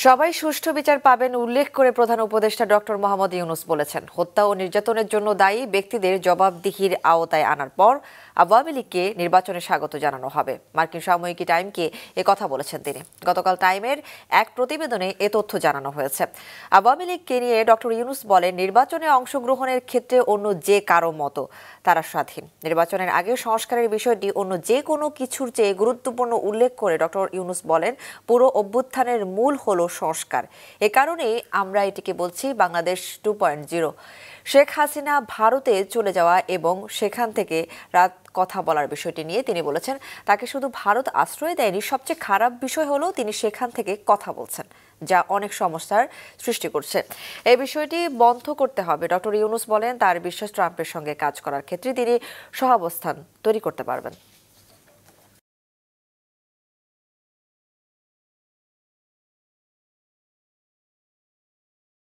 সবাই সুষ্ঠু বিচার পাবেন উল্লেখ করে প্রধান উপদেষ্টা ডক্টর মোহাম্মদ ইউনূস বলেছেন, হত্যা ও নির্যাতনের জন্য দায়ী ব্যক্তিদের জবাবদিহির আওতায় আনার পর আওয়ামী লীগকে নির্বাচনে স্বাগত জানানো হবে। মার্কিন সাময়িকী টাইমকে কথা বলেছেন তিনি। গতকাল টাইমের এক প্রতিবেদনে এ তথ্য জানানো হয়েছে। আওয়ামী লীগকে নিয়ে ডক্টর ইউনূস বলেন, নির্বাচনে অংশগ্রহণের ক্ষেত্রে অন্য যে কারো মতো তারা স্বাধীন। নির্বাচনের আগে সংস্কারের বিষয়টি অন্য যে কোনো কিছুর চেয়ে গুরুত্বপূর্ণ উল্লেখ করে ডক্টর ইউনূস বলেন, পুরো অভ্যুত্থানের মূল হলো সংস্কার। এ কারণেই আমরা এটিকে বলছি বাংলাদেশ 2.0। শেখ হাসিনা ভারতে চলে যাওয়া এবং সেখান থেকে রাত কথা বলার বিষয়টি নিয়ে তিনি বলেছেন, তাকে শুধু ভারত আশ্রয় দেয়নি, সবচেয়ে খারাপ বিষয় হলো তিনি সেখান থেকে কথা বলছেন, যা অনেক সমস্যার সৃষ্টি করছে। এই বিষয়টি বন্ধ করতে হবে। ডক্টর ইউনূস বলেন, তার বিশ্বাস ট্রাম্পের সঙ্গে কাজ করার ক্ষেত্রে তিনি সহাবস্থান তৈরি করতে পারবেন।